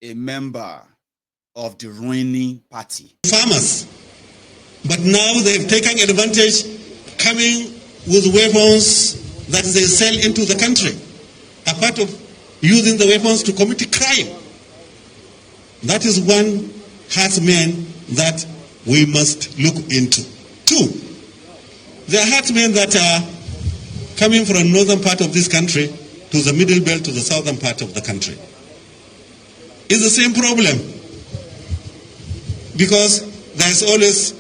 a member of the ruling party. Farmers, but now they've taken advantage, coming with weapons that they sell into the country, a part of using the weapons to commit crime. That is one herdsman that we must look into. Two, there are herdsmen that are coming from northern part of this country to the middle belt to the southern part of the country. It's the same problem because there's always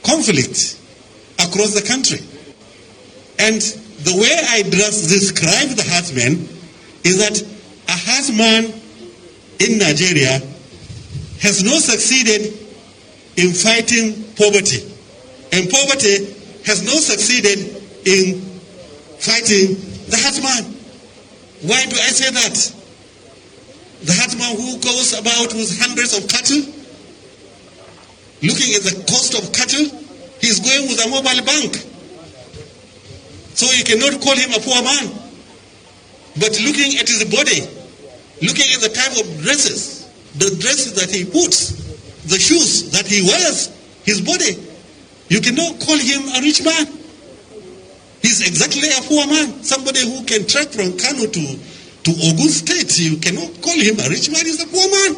conflict across the country. And the way I describe the herdsman is that a herdsman in Nigeria has not succeeded in fighting poverty, and poverty has not succeeded in fighting the herdsman. Why do I say that? The herdsman who goes about with hundreds of cattle, looking at the cost of cattle, he's going with a mobile bank. So you cannot call him a poor man. But looking at his body, looking at the type of dresses, the dresses that he puts, the shoes that he wears, his body, you cannot call him a rich man. He's exactly a poor man. Somebody who can trek from Kano to Ogun State, you cannot call him a rich man. He's a poor man.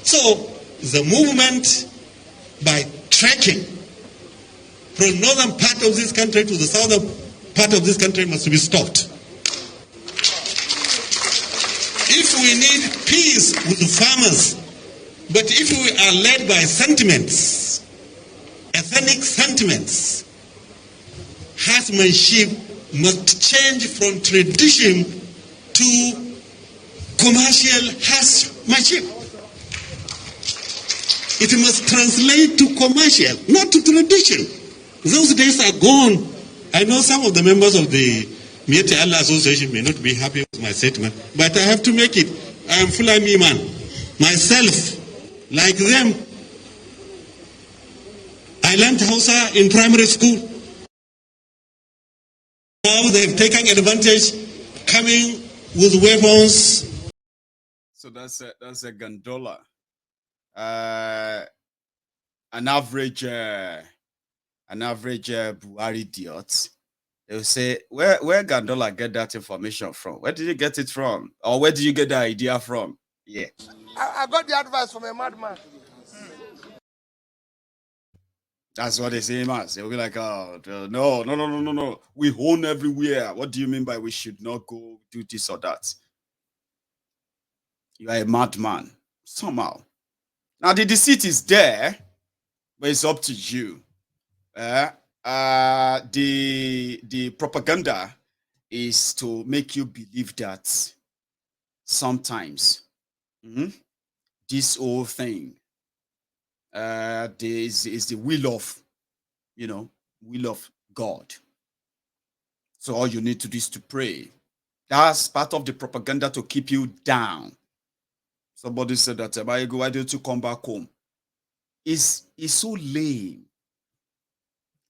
So the movement by trekking from northern part of this country to the southern part of this country must be stopped. If we need peace with the farmers, but if we are led by sentiments, ethnic sentiments, herdsmanship must change from tradition to commercial herdsmanship. It must translate to commercial, not to tradition. Those days are gone. I know some of the members of the Miete Allah Association may not be happy with my statement, but I have to make it. I am Fulani man. Myself, like them, I learned Hausa in primary school. Now they've taken advantage, coming with weapons. So that's a gondola. An average Buhari idiot. They'll say, where Gandola get that information from? Where did you get it from? Or where did you get the idea from? Yeah. I got the advice from a madman. That's what they say, man. They'll be like, oh, no. We own everywhere. What do you mean by we should not go do this or that? You are a madman, somehow. Now, the deceit is there, but it's up to you. The propaganda is to make you believe that sometimes this whole thing is the will of God. So all you need to do is to pray. That's part of the propaganda to keep you down. Somebody said that, why don't you come back home? It's so lame.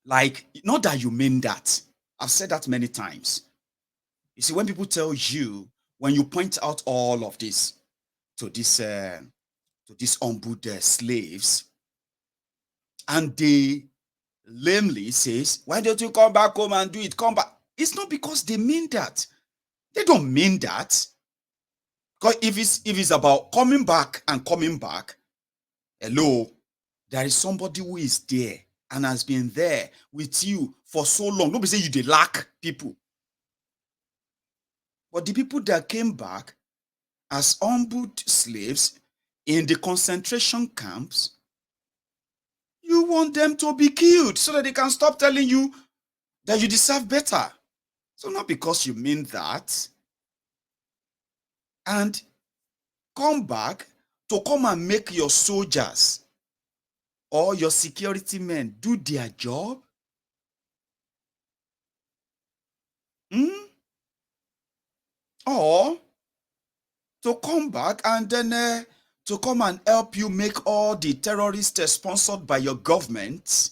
Like, not that you mean that. I've said that many times. You see, when people tell you, when you point out all of this to these unbooed slaves, and they lamely says, why don't you come back home and do it? Come back. It's not because they mean that. They don't mean that. Because if it's about coming back, hello, there is somebody who is there and has been there with you for so long. Nobody say you dey lack people. But the people that came back as unbooed slaves in the concentration camps, you want them to be killed so that they can stop telling you that you deserve better. So not because you mean that. And come back to come and make your soldiers or your security men do their job. Or to come back and then to come and help you make all the terrorists sponsored by your government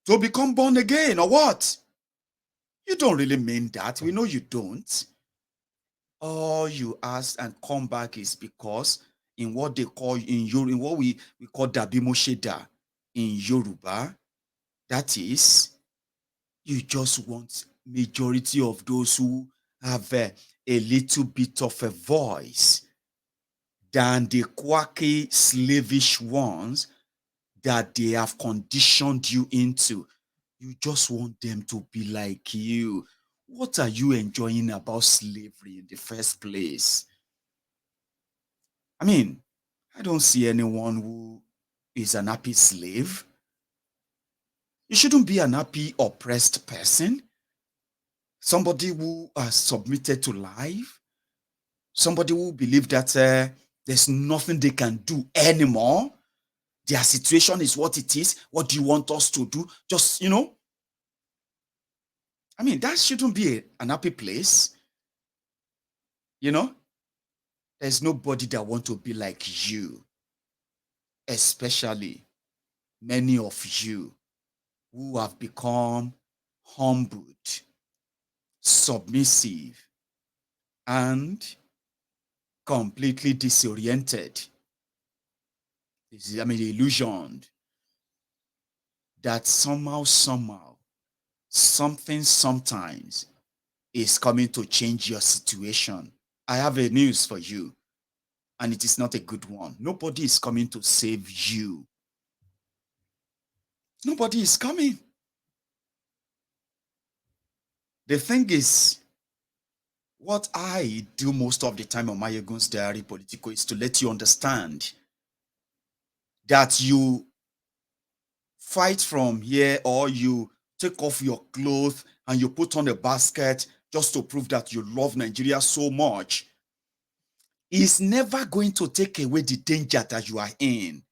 to become born again, or what? You don't really mean that. We know you don't. all you ask and come back is because in what they call in what we call Dabimosheda in Yoruba, that is, you just want majority of those who have a little bit of a voice than the quirky, slavish ones that they have conditioned you into. You just want them to be like you. What are you enjoying about slavery in the first place? I mean, I don't see anyone who is an happy slave. You shouldn't be an happy, oppressed person. Somebody who has submitted to life. Somebody who believes that there's nothing they can do anymore. Their situation is what it is. What do you want us to do? Just, I mean, that shouldn't be an happy place. There's nobody that want to be like you, especially many of you who have become humbled, submissive, and completely disoriented. Illusioned that somehow, something sometimes is coming to change your situation. I have a news for you, and it is not a good one. Nobody is coming to save you. Nobody is coming. The thing is, what I do most of the time on Mayegun's Diary Politico is to let you understand that you fight from here, or you take off your clothes and you put on a basket just to prove that you love Nigeria so much, is never going to take away the danger that you are in.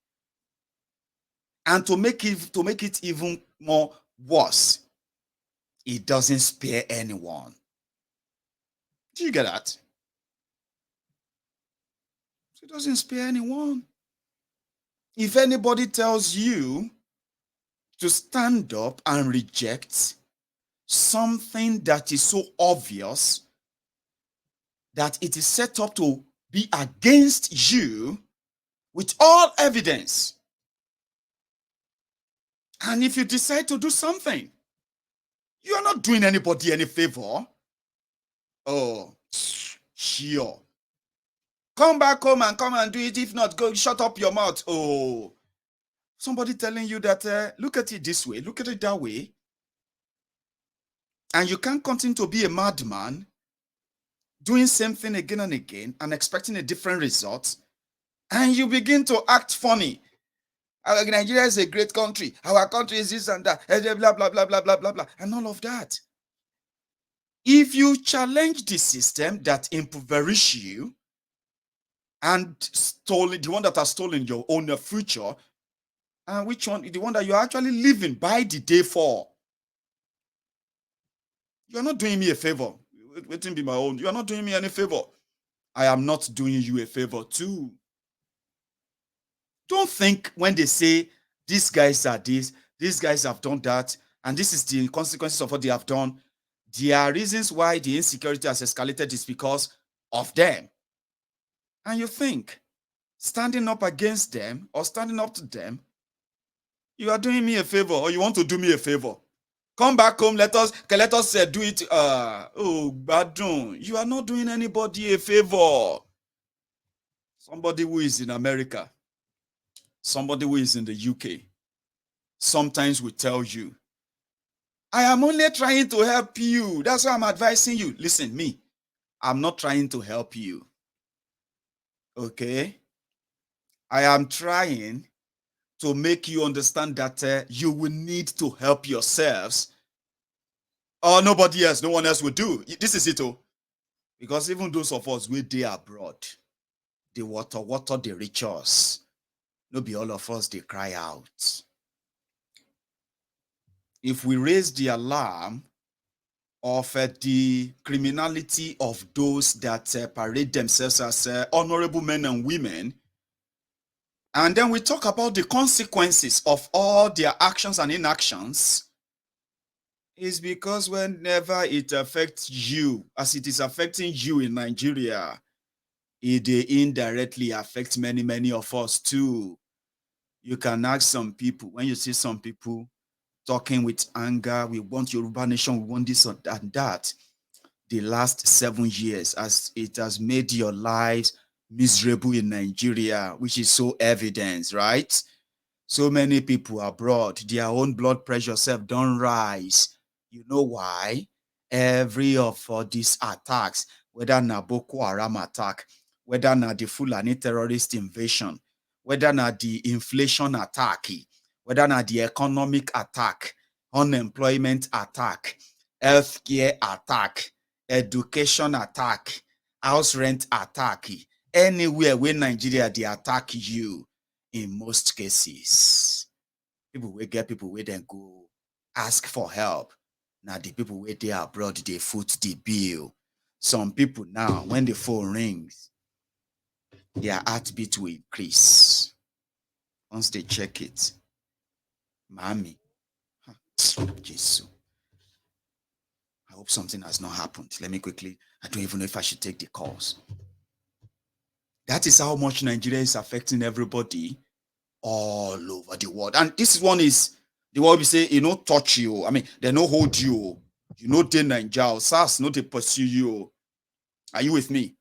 And to make it even more worse, it doesn't spare anyone. Do you get that? It doesn't spare anyone. If anybody tells you to stand up and reject something that is so obvious that it is set up to be against you with all evidence, and if you decide to do something, you are not doing anybody any favor. Oh, sure. Come back home and come and do it. If not, go shut up your mouth. Oh, somebody telling you that, look at it this way, look at it that way. And you can't continue to be a madman, doing same thing again and again and expecting a different result. And you begin to act funny. Nigeria is a great country. Our country is this and that. Blah, blah, blah, blah, blah, blah, blah. And all of that. If you challenge the system that impoverishes you and stolen, the one that has stolen your own future, and which one? The one that you're actually living by the day for. You're not doing me a favor. Waiting be my own. You're not doing me any favor. I am not doing you a favor too. Don't think when they say these guys are this, these guys have done that, and this is the consequences of what they have done. There are reasons why the insecurity has escalated is because of them. And you think standing up against them or standing up to them, you are doing me a favor, or you want to do me a favor. Come back home, let us do it. Badun, you are not doing anybody a favor. Somebody who is in America, somebody who is in the UK, sometimes will tell you, I am only trying to help you. That's why I'm advising you. Listen, me, I'm not trying to help you. Okay? I am trying to make you understand that you will need to help yourselves, or nobody else, no one else will do. This is it, oh. Because even those of us where they abroad, the water, they reach us. No be all of us, they cry out. If we raise the alarm of the criminality of those that parade themselves as honorable men and women, and then we talk about the consequences of all their actions and inactions, It's because whenever it affects you, as it is affecting you in Nigeria, it indirectly affects many, many of us too. You can ask some people, when you see some people talking with anger, we want Yoruba nation, we want this and that. The last 7 years, as it has made your lives miserable in Nigeria, which is so evident, right? So many people abroad, their own blood pressure self don't rise. You know why? Every of these attacks, whether na Boko Haram attack, whether na the Fulani terrorist invasion, whether na the inflation attack, whether na the economic attack, unemployment attack, healthcare attack, education attack, house rent attack, anywhere where Nigeria they attack you, in most cases, people will get people where then go ask for help. Now the people where they abroad, they foot the bill. Some people now, when the phone rings, their heartbeat will increase. Once they check it, mommy, Jesus, I hope something has not happened. Let me quickly, I don't even know if I should take the calls. That is how much Nigeria is affecting everybody all over the world. And this one is the one we say, touch you. I mean, they no hold you. You know, they Nigeria, SARS, no, they pursue you. Are you with me?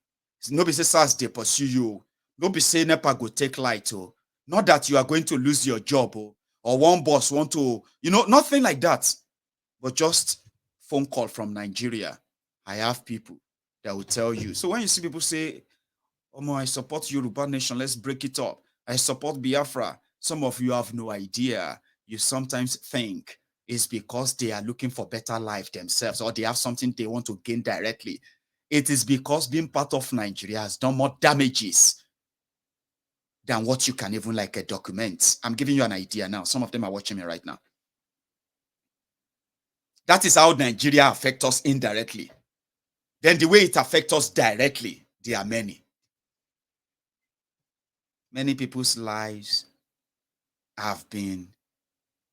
Nobody say SARS, they pursue you. Nobody say NEPA go take light. Oh. Not that you are going to lose your job or one boss want to, nothing like that. But just phone call from Nigeria. I have people that will tell you. So when you see people say, I support Yoruba nation, let's break it up. I support Biafra. Some of you have no idea. You sometimes think it's because they are looking for better life themselves or they have something they want to gain directly. It is because being part of Nigeria has done more damages than what you can even document. I'm giving you an idea now. Some of them are watching me right now. That is how Nigeria affects us indirectly. Then the way it affects us directly, there are many. Many people's lives have been,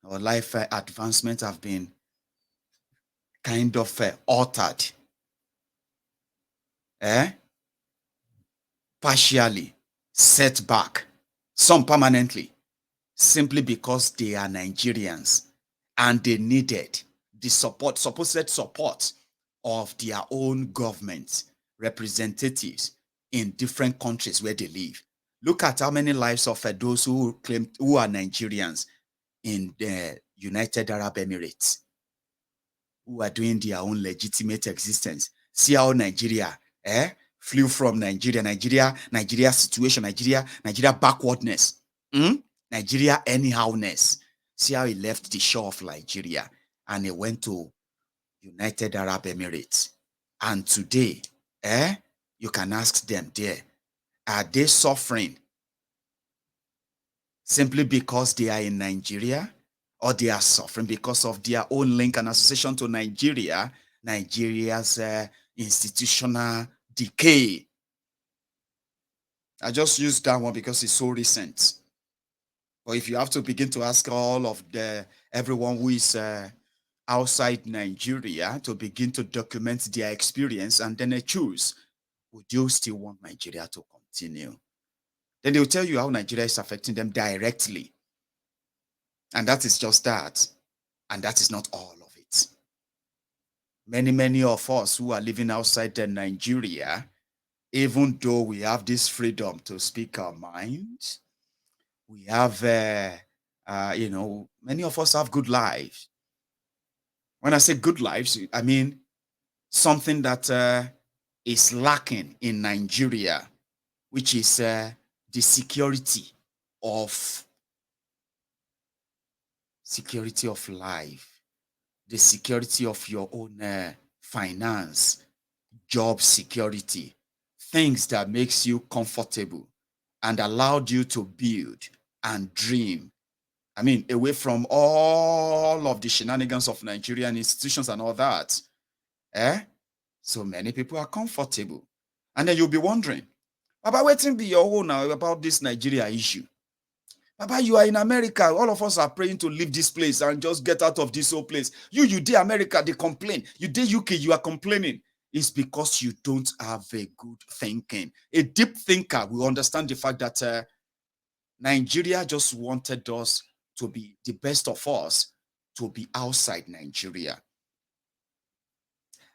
or life advancement have been kind of altered. Partially, set back, some permanently, simply because they are Nigerians and they needed the supposed support of their own government representatives in different countries where they live. Look at how many lives of those who are Nigerians in the United Arab Emirates, who are doing their own legitimate existence. See how Nigeria flew from Nigeria situation, Nigeria backwardness, Nigeria anyhowness. See how he left the shore of Nigeria and he went to United Arab Emirates. And today, you can ask them there, are they suffering simply because they are in Nigeria, or they are suffering because of their own link and association to Nigeria, Nigeria's institutional decay? I just used that one because it's so recent. But if you have to begin to ask all of everyone who is outside Nigeria to begin to document their experience and then they choose, would you still want Nigeria to continue? Then they'll tell you how Nigeria is affecting them directly. And that is just that. And that is not all of it. Many of us who are living outside Nigeria, even though we have this freedom to speak our minds, we have, many of us have good lives. When I say good lives, I mean something that is lacking in Nigeria, which is the security of life, the security of your own finance, job security, things that makes you comfortable and allowed you to build and dream. I mean, away from all of the shenanigans of Nigerian institutions and all that. So many people are comfortable. And then you'll be wondering, Baba, wetin be your own now about this Nigeria issue? Baba, you are in America. All of us are praying to leave this place and just get out of this whole place. You did America, they complain. You did UK, you are complaining. It's because you don't have a good thinking. A deep thinker will understand the fact that Nigeria just wanted us to be the best of us, to be outside Nigeria.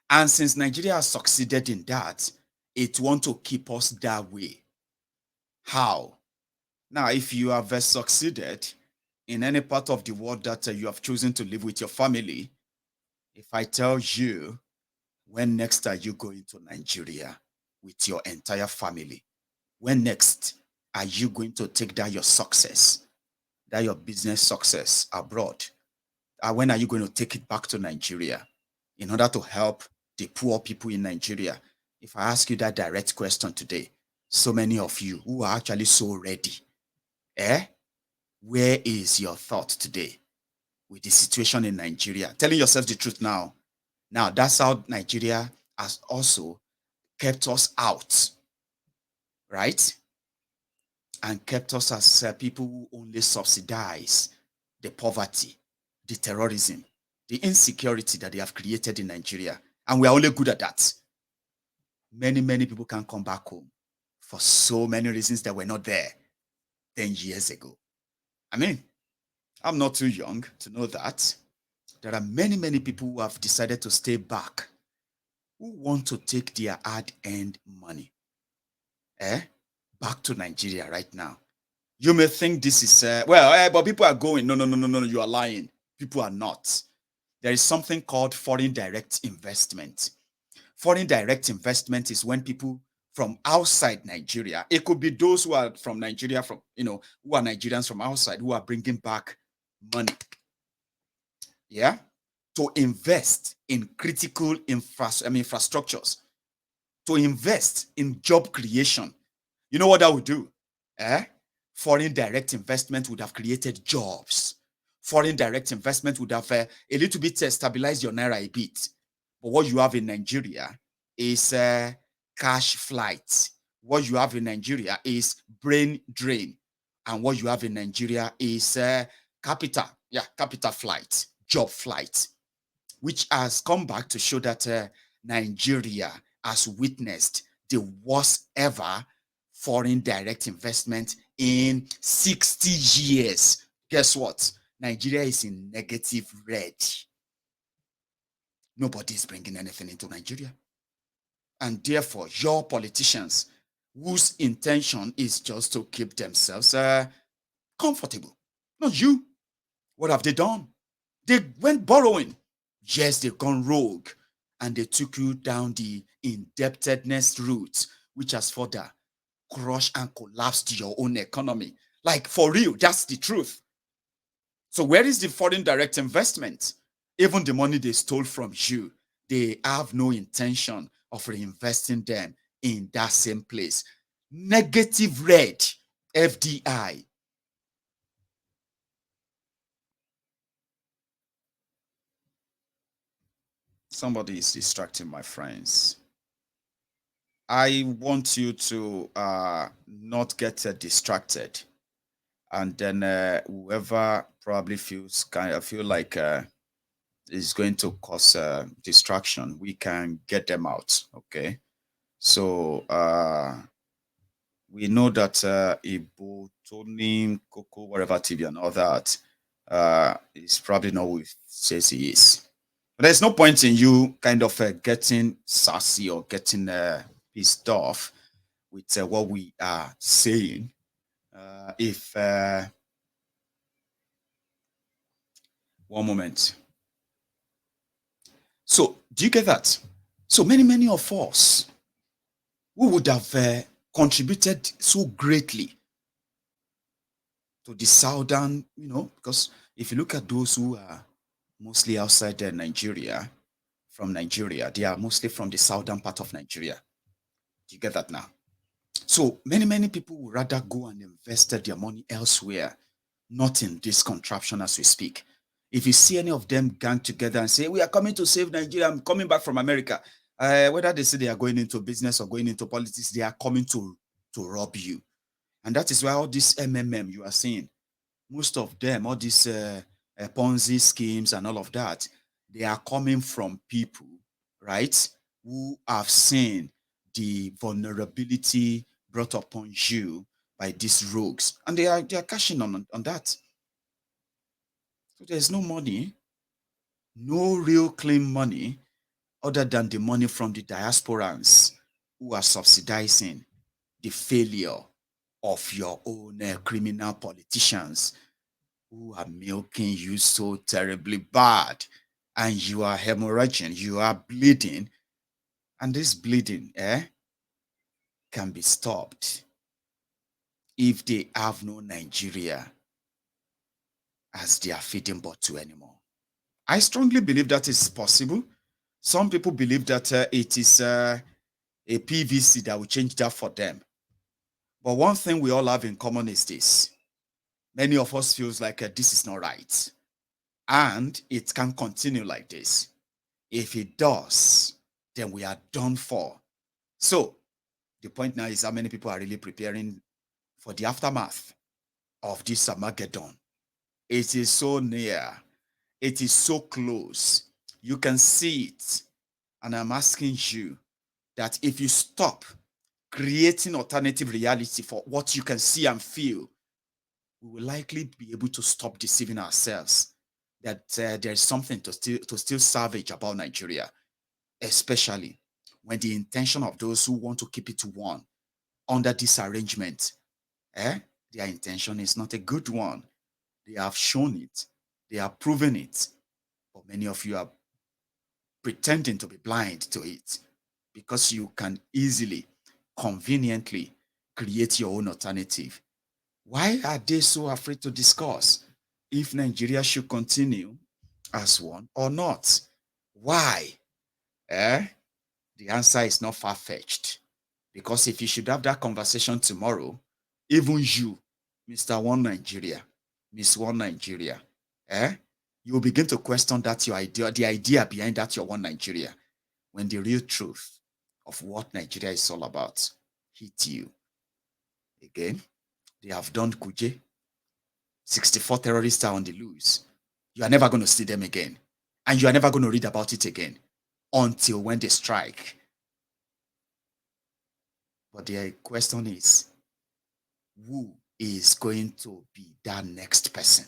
And since Nigeria has succeeded in that, it wants to keep us that way. How? Now, if you have succeeded in any part of the world that you have chosen to live with your family, if I tell you, when next are you going to Nigeria with your entire family? When next are you going to take that your success, that your business success abroad? When are you going to take it back to Nigeria in order to help the poor people in Nigeria? If I ask you that direct question today, so many of you who are actually so ready, where is your thought today with the situation in Nigeria? Telling yourself the truth now. Now, that's how Nigeria has also kept us out, right? And kept us as people who only subsidize the poverty, the terrorism, the insecurity that they have created in Nigeria. And we are only good at that. Many people can come back home for so many reasons that were not there 10 years ago. I mean, I'm not too young to know that. There are many people who have decided to stay back, who want to take their hard-earned money back to Nigeria right now. You may think this is, but people are going. No, you are lying. People are not. There is something called foreign direct investment. Foreign direct investment is when people from outside Nigeria, it could be those who are from Nigeria, who are Nigerians from outside, who are bringing back money. Yeah. To invest in critical infrastructures, to invest in job creation. You know what that would do? Foreign direct investment would have created jobs. Foreign direct investment would have a little bit stabilized your naira a bit. But what you have in Nigeria is cash flight. What you have in Nigeria is brain drain. And what you have in Nigeria is capital flight, job flight, which has come back to show that Nigeria has witnessed the worst ever foreign direct investment in 60 years. Guess what? Nigeria is in negative red. Nobody is bringing anything into Nigeria. And therefore, your politicians, whose intention is just to keep themselves comfortable, not you. What have they done? They went borrowing. Yes, they've gone rogue, and they took you down the indebtedness route, which has further crushed and collapsed your own economy. Like, for real, that's the truth. So where is the foreign direct investment? Even the money they stole from you, they have no intention of reinvesting them in that same place. Negative red, FDI. Somebody is distracting my friends. I want you to not get distracted, and then whoever probably feel like is going to cause distraction, we can get them out. Okay, so we know that Ibo, Tony, Coco, whatever TV and all that is probably not who it says he is. But there's no point in you kind of getting sassy or getting pissed off with what we are saying. If one moment. So, do you get that? So many of us who would have contributed so greatly to the southern, because if you look at those who are mostly outside Nigeria, from Nigeria, they are mostly from the southern part of Nigeria. Do you get that now? So many people would rather go and invest their money elsewhere, not in this contraption as we speak. If you see any of them gang together and say, we are coming to save Nigeria, I'm coming back from America, whether they say they are going into business or going into politics, they are coming to rob you. And that is why all this MMM you are seeing, Most of them, all these Ponzi schemes and all of that, they are coming from people, right, who have seen the vulnerability brought upon you by these rogues, and they are cashing on that. So there's no money, no real clean money other than the money from the diasporans who are subsidizing the failure of your own criminal politicians who are milking you so terribly bad, and you are hemorrhaging, you are bleeding, and this bleeding can be stopped if they have no Nigeria as their feeding bottle anymore. I strongly believe that is possible. Some people believe that it is a PVC that will change that for them. But one thing we all have in common is this: many of us feels like this is not right, and it can continue like this. If it does, then we are done for. So the point now is how many people are really preparing for the aftermath of this Armageddon. It is so near. It is so close. You can see it. And I'm asking you that if you stop creating alternative reality for what you can see and feel, we will likely be able to stop deceiving ourselves that there is something to still salvage about Nigeria, especially when the intention of those who want to keep it one under this arrangement, their intention is not a good one. They have shown it, they have proven it, but many of you are pretending to be blind to it because you can easily, conveniently create your own alternative. Why are they so afraid to discuss if Nigeria should continue as one or not? Why? Eh? The answer is not far-fetched. Because if you should have that conversation tomorrow, even you, Mr. One Nigeria, Miss One Nigeria, you will begin to question that your idea, the idea behind that your One Nigeria, when the real truth of what Nigeria is all about hit you. Again, they have done Kuje. 64 terrorists are on the loose. You are never going to see them again. And you are never going to read about it again until when they strike. But the question is, who is going to be that next person?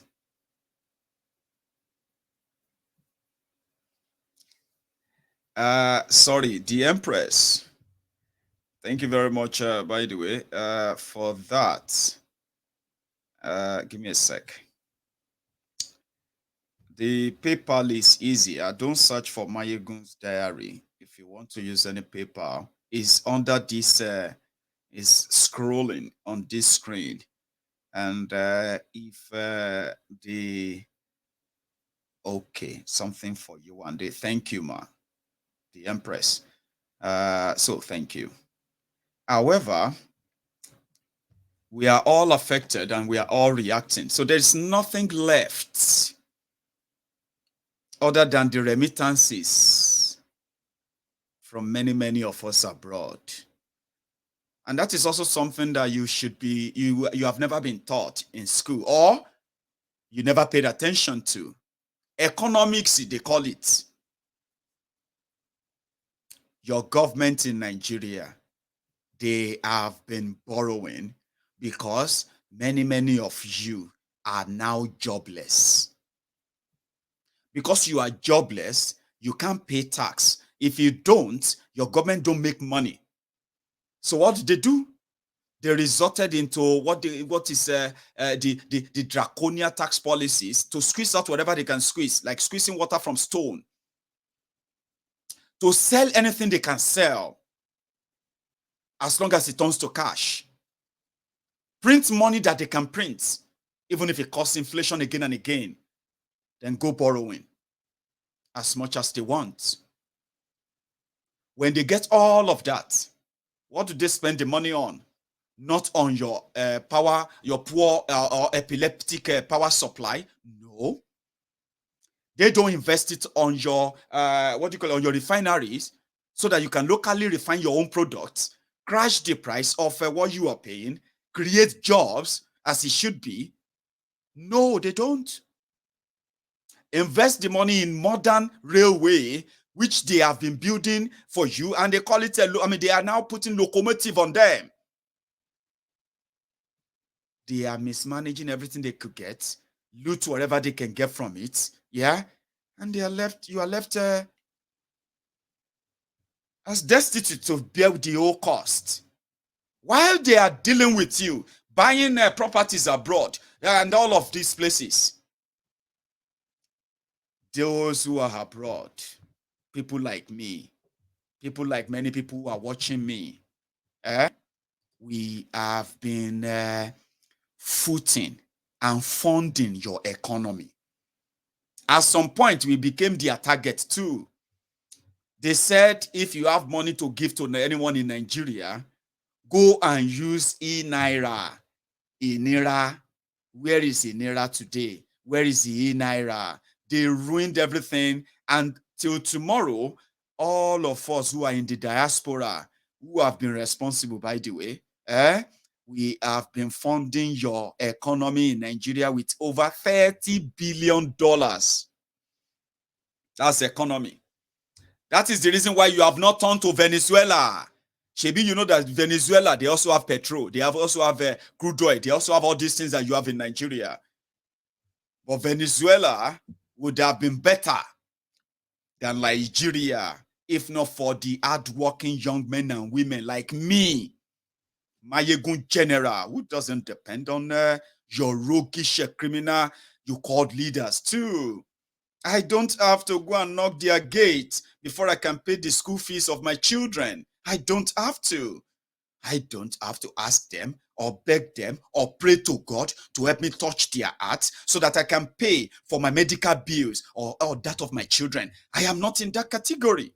Sorry, the Empress. Thank you very much, by the way, for that. Give me a sec. The PayPal is easier. Don't search for Mayegun's diary. If you want to use any PayPal, it's under this, is scrolling on this screen. And if the, okay, something for you one day. Thank you, ma. The Empress. So thank you. However, we are all affected and we are all reacting. So there's nothing left other than the remittances from many, many of us abroad. And that is also something that you should be, you have never been taught in school, or you never paid attention to. Economics, they call it. Your government in Nigeria, they have been borrowing because many, many of you are now jobless. Because you are jobless, you can't pay tax. If you don't, your government don't make money. So what do? They resorted into what is the draconian tax policies to squeeze out whatever they can squeeze, like squeezing water from stone, to sell anything they can sell, as long as it turns to cash. Print money that they can print, even if it costs inflation again and again. Then go borrowing as much as they want. When they get all of that, what do they spend the money on? Not on your power, your poor or epileptic power supply. No. They don't invest it on your, on your refineries so that you can locally refine your own products, crash the price of what you are paying, create jobs as it should be. No, they don't. Invest the money in modern railway, which they have been building for you, and they call it they are now putting locomotive on them. They are mismanaging everything they could get, loot whatever they can get from it, yeah, and you are left as destitute to bear the whole cost. While they are dealing with you, buying properties abroad and all of these places, those who are abroad, people like me, people like many people who are watching me, we have been footing and funding your economy. At some point, we became their target too. They said if you have money to give to anyone in Nigeria, go and use e-naira. E-naira, where is e-naira today? Where is the e-naira? They ruined everything. And till tomorrow, all of us who are in the diaspora, who have been responsible, by the way, we have been funding your economy in Nigeria with over $30 billion. That's economy. That is the reason why you have not turned to Venezuela. Shebi, you know that Venezuela, they also have petrol. They also have crude oil. They also have all these things that you have in Nigeria. But Venezuela would have been better than Nigeria if not for the hardworking young men and women like me, Mayegun General, who doesn't depend on your roguish criminal you called leaders too. I don't have to go and knock their gate before I can pay the school fees of my children. I don't have to. I don't have to ask them or beg them or pray to God to help me touch their hearts so that I can pay for my medical bills or that of my children. I am not in that category.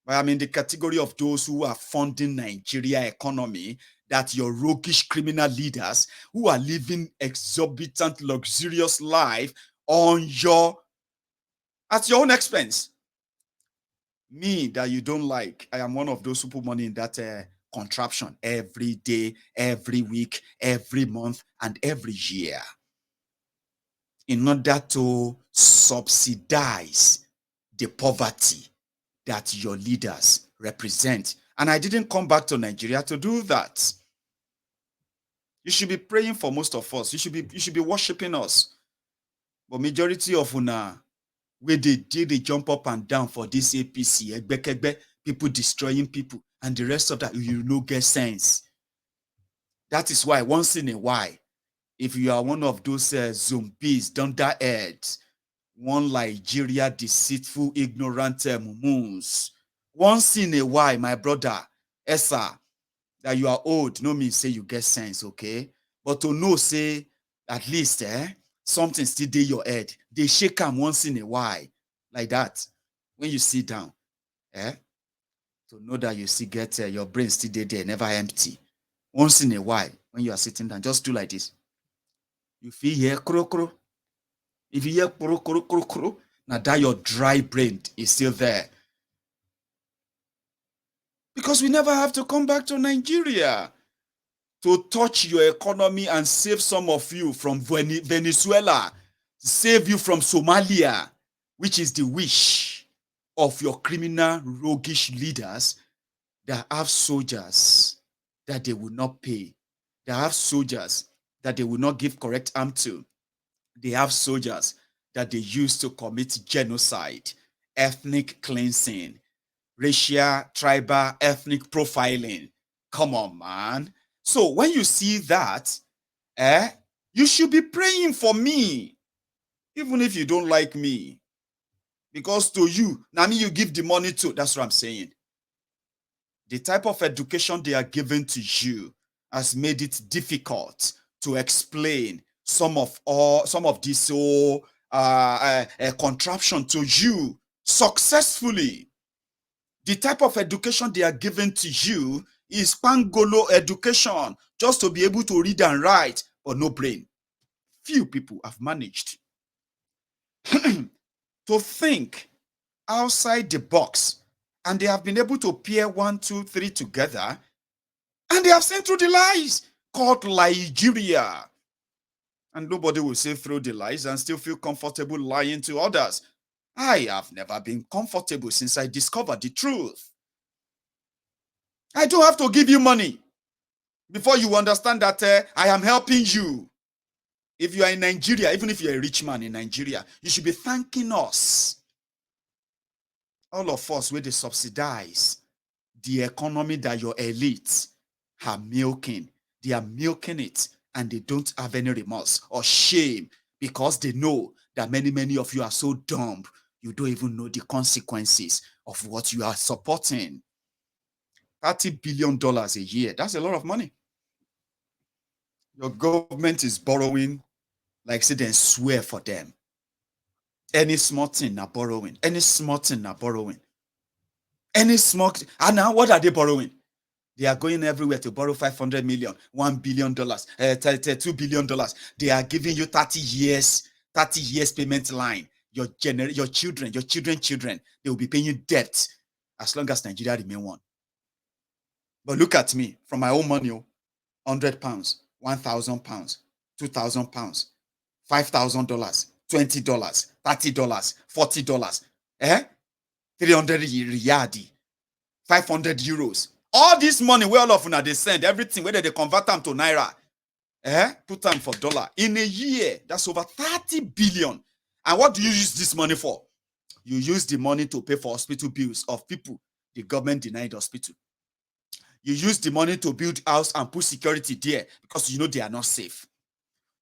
I am in the category of those who are funding Nigeria economy, that your roguish criminal leaders who are living exorbitant, luxurious life at your own expense. Me that you don't like, I am one of those who put money in that contraption every day, every week, every month, and every year in order to subsidize the poverty that your leaders represent. And I didn't come back to Nigeria to do that. You should be praying for most of us. You should be worshiping us. But majority of una, where they jump up and down for this APC, people destroying people, and the rest of that, you no get sense. That is why once in a while, if you are one of those zombies, dunderheads, one Nigeria deceitful, ignorant mumus, once in a while, my brother, Esa, that you are old, no mean say you get sense, okay? But to know, say, at least, something still dey your head. They shake them once in a while, like that. When you sit down, to know that you still get your brain still there, never empty. Once in a while, when you are sitting down, just do like this. You feel here, kro kro. If you hear kro kro kro kro, now that your dry brain is still there. Because we never have to come back to Nigeria to touch your economy and save some of you from Venezuela, save you from Somalia, which is the wish of your criminal, roguish leaders that have soldiers that they will not pay. They have soldiers that they will not give correct arm to. They have soldiers that they use to commit genocide, ethnic cleansing, racial, tribal, ethnic profiling. Come on, man. So when you see that, you should be praying for me, even if you don't like me. Because to you, now me you give the money to, that's what I'm saying. The type of education they are giving to you has made it difficult to explain some of this contraption to you successfully. The type of education they are giving to you is pangolo education, just to be able to read and write, but no brain. Few people have managed to think outside the box, and they have been able to pair 1, 2, 3 together, and they have seen through the lies called Nigeria. And nobody will say through the lies and still feel comfortable lying to others. I have never been comfortable since I discovered the truth. I don't have to give you money before you understand that I am helping you. If you are in Nigeria, even if you're a rich man in Nigeria, you should be thanking us. All of us where they subsidize the economy that your elites are milking. They are milking it and they don't have any remorse or shame because they know that many of you are so dumb. You don't even know the consequences of what you are supporting. $30 billion a year. That's a lot of money. Your government is borrowing, like say they swear for them. Any small thing now borrowing. Any small thing now borrowing. Any small, and now what are they borrowing? They are going everywhere to borrow 500 million, $1 billion, $2 billion. They are giving you 30 years payment line. Your children, they will be paying you debt as long as Nigeria remain one. But look at me, from my own money, £100, £1,000, £2,000, $5,000, $20, $30, $40, 300 riyadi, 500 euros. All this money where all of them they send, everything, whether they convert them to naira, put them for dollar. In a year, that's over 30 billion. And what do you use this money for? You use the money to pay for hospital bills of people the government denied hospital. You use the money to build house and put security there because you know they are not safe.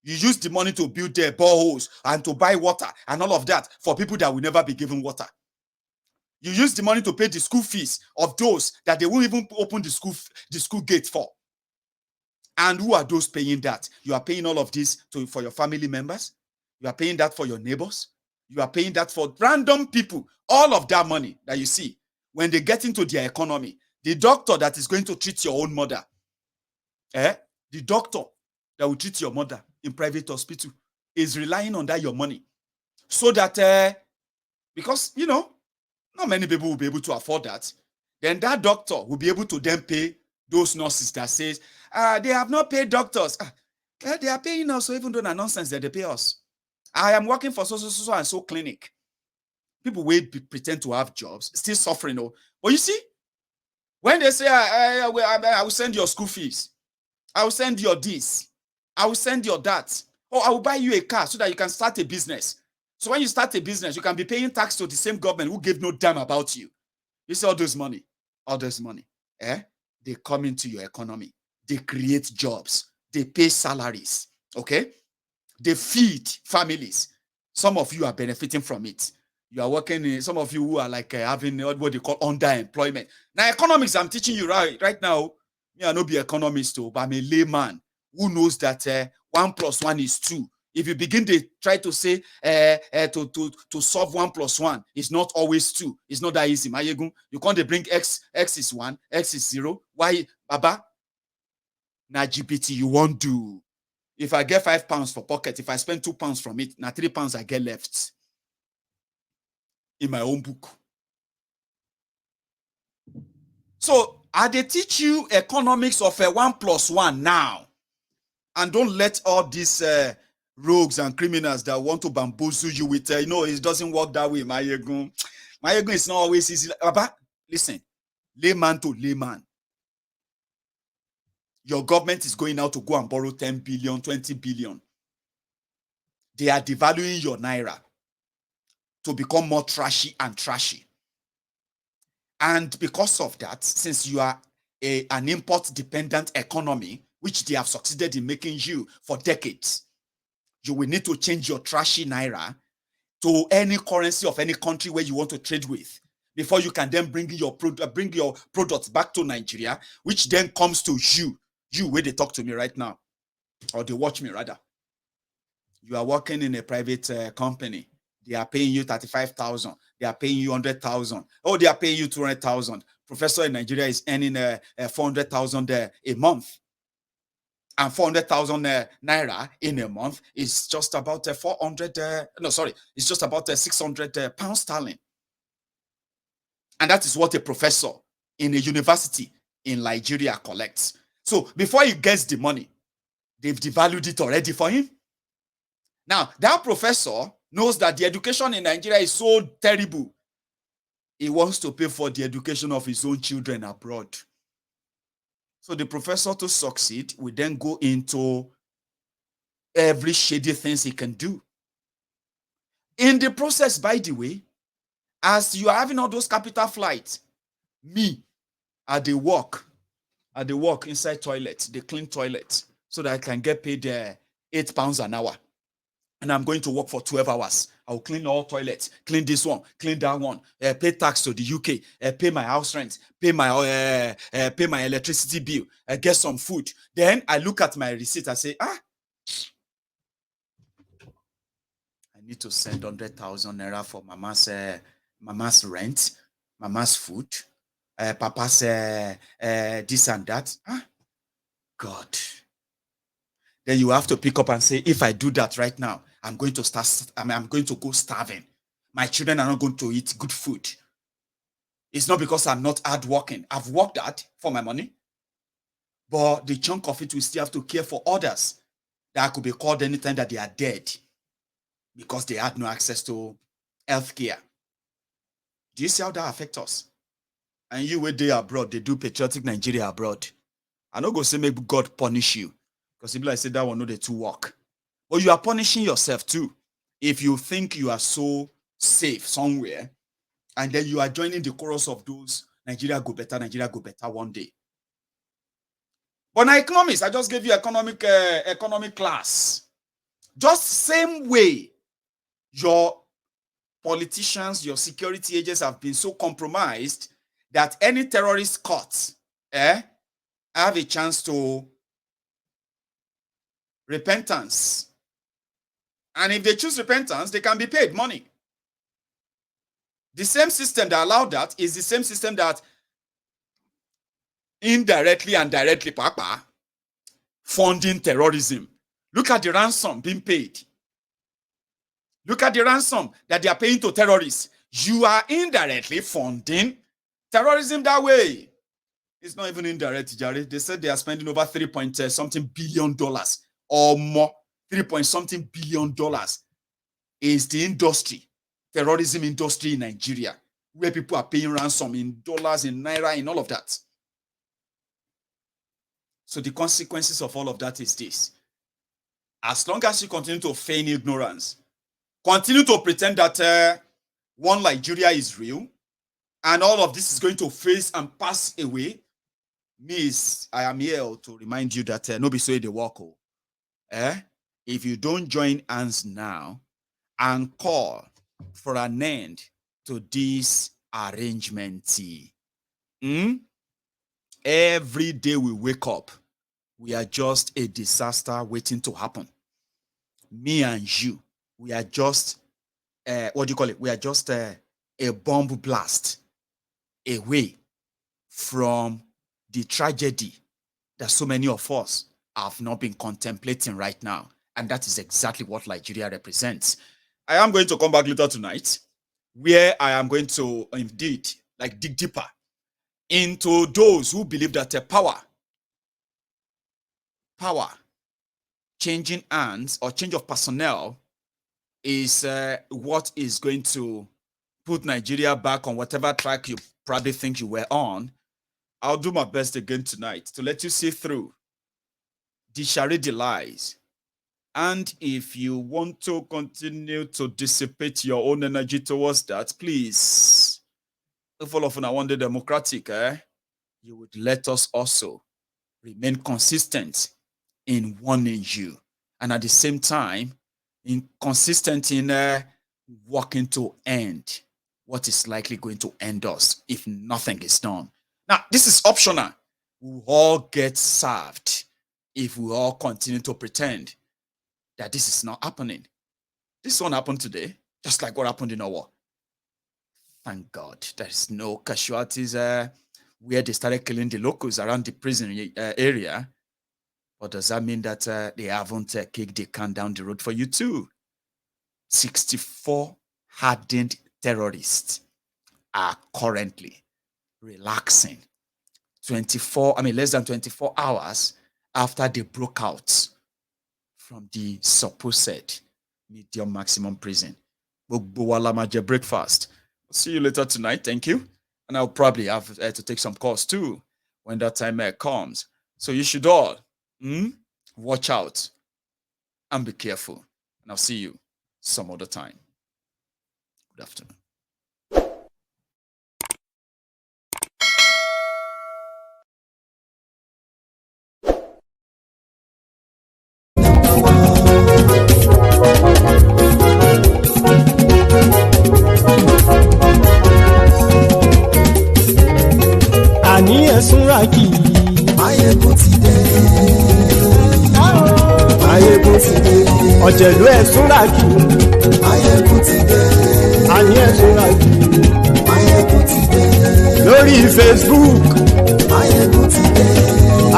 You use the money to build their boreholes and to buy water and all of that for people that will never be given water. You use the money to pay the school fees of those that they won't even open the school gate for. And who are those paying that? You are paying all of this for your family members. You are paying that for your neighbors. You are paying that for random people. All of that money that you see, when they get into their economy, the doctor that is going to treat your own mother, the doctor that will treat your mother in private hospital is relying on that your money. So that, because, you know, not many people will be able to afford that. Then that doctor will be able to then pay those nurses that says, they have not paid doctors. They are paying us, so even though they're nonsense that they pay us. I am working for so and so clinic. People will pretend to have jobs, still suffering. But you see, when they say, I will send your school fees, I will send your this, I will send your that, or I will buy you a car so that you can start a business. So when you start a business, you can be paying tax to the same government who gave no damn about you. You see all this money, they come into your economy. They create jobs. They pay salaries, okay? They feed families. Some of you are benefiting from it. You are working in, some of you who are like having what they call underemployment. Now, economics, I'm teaching you right now. Me, I no be economist, but I'm a layman who knows that 1 + 1 is 2. If you begin to try to say to solve 1 + 1, it's not always 2. It's not that easy. You can't bring x is 1, x is 0. Why, Baba? Na GPT you won't do. If I get £5 for pocket, if I spend £2 from it, now £3 I get left in my own book. So I they teach you economics of a 1 + 1 now. And don't let all these rogues and criminals that want to bamboozle you with, it doesn't work that way, my ego. My ego is not always easy. But listen, layman to layman. Your government is going out to go and borrow 10 billion, 20 billion. They are devaluing your naira to become more trashy and trashy. And because of that, since you are an import-dependent economy, which they have succeeded in making you for decades, you will need to change your trashy naira to any currency of any country where you want to trade with before you can then bring your products back to Nigeria, which then comes to you where they talk to me right now, or they watch me rather. You are working in a private company. They are paying you 35,000. They are paying you 100,000. Oh, they are paying you 200,000. Professor in Nigeria is earning 400,000 a month. And 400,000 naira in a month is just about it's just about 600 pounds sterling. And that is what a professor in a university in Nigeria collects. So before he gets the money, they've devalued it already for him. Now, that professor knows that the education in Nigeria is so terrible. He wants to pay for the education of his own children abroad. So the professor, to succeed, will then go into every shady things he can do. In the process, by the way, as you are having all those capital flights, me, at the work inside toilet, the clean toilet, so that I can get paid £8 an hour. And I'm going to work for 12 hours. I'll clean all toilets, clean this one, clean that one, pay tax to the UK, pay my house rent, pay my electricity bill, get some food. Then I look at my receipt, I say, I need to send 100,000 naira for mama's rent, mama's food, papa's this and that. God. Then you have to pick up and say, if I do that right now, I'm going to go starving. My children are not going to eat good food. It's not because I'm not hardworking. I've worked hard for my money, but the chunk of it will still have to care for others that could be called anytime that they are dead because they had no access to health care. Do you see how that affects us? And you, where they abroad, they do patriotic Nigeria abroad. I not go say make God punish you, because people like say that one know the two work. But you are punishing yourself too if you think you are so safe somewhere, and then you are joining the chorus of those Nigeria go better one day. But now economics, I just gave you economic class. Just same way your politicians, your security agents have been so compromised that any terrorist caught have a chance to repentance. And if they choose repentance, they can be paid money. The same system that allowed that is the same system that indirectly and directly, Papa, funding terrorism. Look at the ransom being paid. Look at the ransom that they are paying to terrorists. You are indirectly funding terrorism that way. It's not even indirect, Jared. They said they are spending over $3.something billion or more. $3.something billion is the industry, terrorism industry in Nigeria, where people are paying ransom in dollars, in naira, in all of that. So the consequences of all of that is this. As long as you continue to feign ignorance, continue to pretend that one Nigeria is real, and all of this is going to phase and pass away, I am here to remind you that no be so they walk. If you don't join hands now and call for an end to this arrangement, every day we wake up, we are just a disaster waiting to happen. Me and you, we are just, We are just a bomb blast away from the tragedy that so many of us have not been contemplating right now. And that is exactly what Nigeria represents. I am going to come back later tonight, where I am going to indeed dig deeper into those who believe that power, changing hands or change of personnel is what is going to put Nigeria back on whatever track you probably think you were on. I'll do my best again tonight to let you see through the charade lies. And if you want to continue to dissipate your own energy towards that, please, if all of you want the democratic, you would let us also remain consistent in warning you, and at the same time, consistent in working to end what is likely going to end us if nothing is done. Now, this is optional. We'll all get served if we all continue to pretend that this is not happening. This won't happen today, just like what happened in our war. Thank God there's no casualties where they started killing the locals around the prison area. But does that mean that they haven't kicked the can down the road for you too? 64 hardened terrorists are currently relaxing less than 24 hours after they broke out from the supposed medium maximum prison. Gbogbo wa la ma jẹ breakfast. See you later tonight. Thank you. And I'll probably have to take some calls too when that time comes. So you should all watch out and be careful. And I'll see you some other time. Good afternoon. Àní ẹ̀sùnra kì í. Máyégún ti dé. Máyégún ti dé. Ọ̀jẹ̀lú ẹ̀sùnra kì í. Máyégún ti dé. Àní ẹ̀sùnra kì í. Máyégún ti dé. Lórí Facebook. Máyégún ti dé.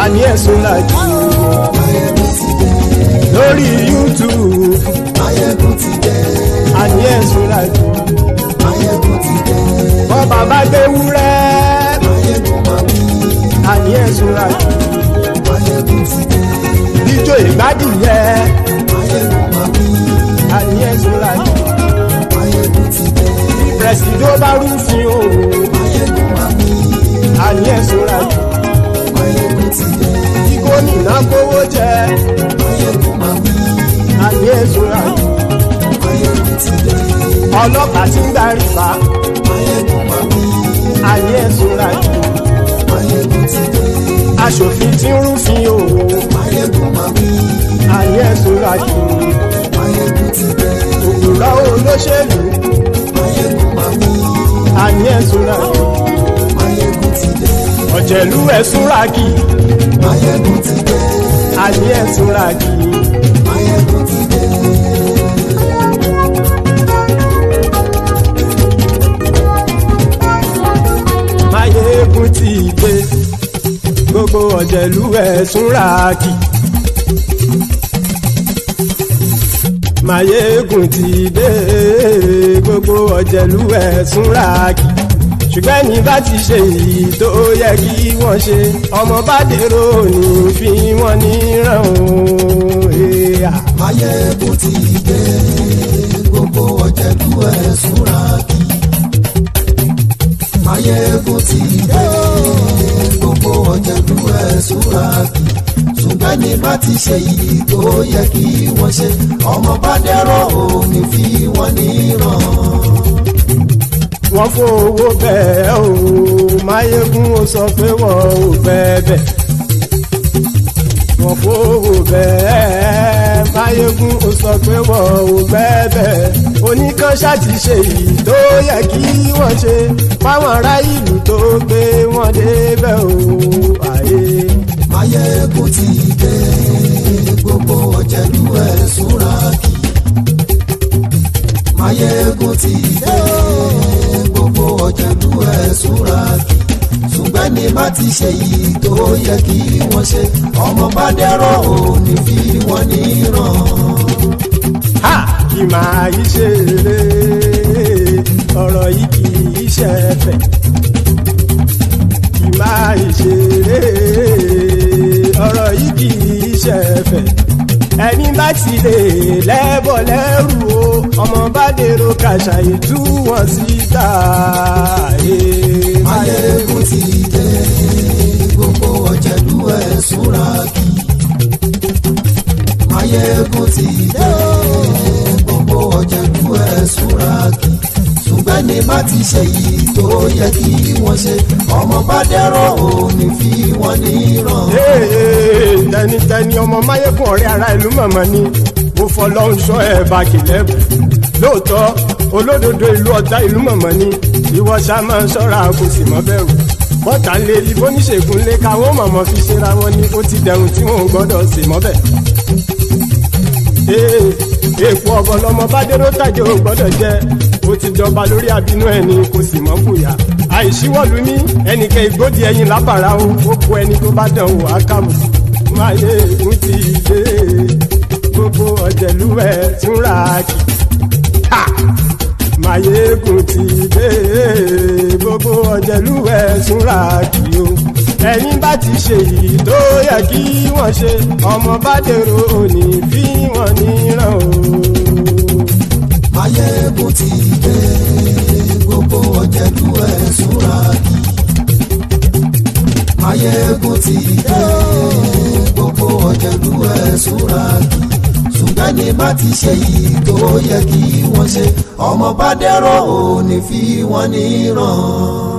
Àní ẹ̀sùnra kì í. Máyégún ti dé. Lórí YouTube. Máyégún ti dé. Àní ẹ̀sùnra kì í. Máyégún ti dé. Bọ́ bàbá gbé wúrẹ́. Máyégún máa bí. Àní ẹ̀sùnra kì í. Máyégún ti dé. Ijó ìgbádìyẹ. Máyégún máa bí. Àní ẹ̀sùnra kì í. Máyégún ti dé. Pẹ̀sìdó bá rúfin o. Máyégún máa bí. Àní ẹ̀sùnra kì í. Máyégún ti dé. Kí gómìnà kówó jẹ. Máyégún máa bí. Àní ẹ̀sùnra kì í. Máyégún ti dé. Ọlọ́pàá tí ń darí bá. Máyégún máa bí. Àní ẹ̀sùnra kì í. Máyégún ti dé. Aṣòfin tí ń rúfin o. Máyégún máa bí. Àní ẹ̀sùnra kì í. Máyégún ti dé. Òwúrọ̀ olóṣèlú. Máyégún máa bí. Àní ẹ̀sùnra kì í. Máyégún ti dé. Ọ̀jẹ̀lú ẹ̀sùnra kì í. Máyégún ti dé. Àní ẹ̀sùnra kì í. Máyégún ti dé. Máyégún ti dé. Gbogbo ọ̀jẹ̀lú ẹ̀sùnra kì í. Máyégún ti dé. Gbogbo ọ̀jẹ̀lú ẹ̀sùnra kì í. Ṣùgbọ́n ní bá ti ṣe èyí tó yẹ kí wọ́n ṣe, ọmọ bá dèrò ní fi wọ́n níran o. Máyégún ti dé. Gbogbo ọ̀jẹ̀lú ẹ̀sùnra kì í. Máyégún ti dé. Gbogbo ọ̀jẹ̀lú ẹ̀sùnra kì í. Ṣùgbọ́n ní bá ti ṣe èyí tó yẹ kí wọ́n ṣe, ọmọ bá dèrò ní fi wọ́n níran. Wọ́n fowó bẹ́ẹ̀ o, Máyégún ó sọ pé wọ́n ò bẹ́ẹ̀. Wọ́n fowó bẹ́ẹ̀, Máyégún ó sọ pé wọ́n ò bẹ́ẹ̀. Oníkanṣá ti ṣe èyí tó yẹ kí wọ́n ṣe, fáwọn ará ìlú tó gbé wọn débẹ̀ o. Máyégún ti dé. Gbogbo ọ̀jẹ̀lú ẹ̀sùnra kì í. Máyégún ti dé. Gbogbo ọ̀jẹ̀lú ẹ̀sùnra kì í. Ṣùgbọ́n ní bá ti ṣe yìí tó yẹ kí wọ́n ṣe, ọmọ bá dẹ́rọ̀ ò ní fi wọ́n níran. Ha! Kì máa yí ṣe eré, ọ̀rọ̀ yìí kì í ṣe ẹ̀fẹ̀. Kì máa yí ṣe eré, ọ̀rọ̀ yìí kì í ṣe ẹ̀fẹ̀. Ẹni bá ti lè lẹ́bọ̀ lẹ́rù o, ọmọ bá dèrò kàṣàyè tú wọn síta. Máyégún ti dé. Gbogbo ọ̀jẹ̀lú ẹ̀sùnra kì í. Máyégún ti dé. Gbogbo ọ̀jẹ̀lú ẹ̀sùnra kì í. Ṣùgbọ́n ní bá ti ṣe yìí tó yẹ kí wọ́n ṣe, ọmọ bá dẹ́rọ̀ ò ní fi wọ́n níran. Tẹnitẹni ọmọ Máyégún ọ̀rẹ́ ara ìlú mọ̀mọ́ ni mo fọlọ́run sọ ẹ̀ bá kìlẹ́bù. Lóòótọ́ olódodo ìlú ọ̀tá ìlú mọ̀mọ́ ni ìwọ ṣá máa ń ṣọ́ra kò sì mọ́ bẹ̀rù. Bọ́tà ń lé ibo níṣègùn lé káwọn mọ̀mọ́ fi ṣera wọn ni ó ti dẹrùn tí wọn ò gbọ́dọ̀ sè mọ́bẹ̀. Èèpo ọ̀bọ lọmọ bá dérò tàjẹ́ ò gbọ́dọ̀ jẹ́, ó ti jọba lórí àbínú ẹni kò sì mọ́ fòyà. Àìsíwọ́lu ní ẹnìkẹ́ ìgbódì ẹyin lábàrá o, ó kó ẹni tó bá dán wò á kàmù. Máyégún ti dé. Gbogbo ọ̀jẹ̀lú ẹ̀sùnra kì í. Máyégún ti dé. Gbogbo ọ̀jẹ̀lú ẹ̀sùnra kì í o. Ẹni bá ti ṣe yìí tó yẹ kí wọ́n ṣe, ọmọ bá dèrò òní fi wọ́n níran o. Máyégún ti dé, gbogbo ọ̀jẹ̀lú ẹ̀ súnra kí. Máyégún ti dé, gbogbo ọ̀jẹ̀lú ẹ̀ súnra kí. Ṣùgbọ́n ní bá ti ṣe yìí tó yẹ kí wọ́n ṣe, ọmọ bá dẹ́rọ̀ ò ní fi wọ́n níran.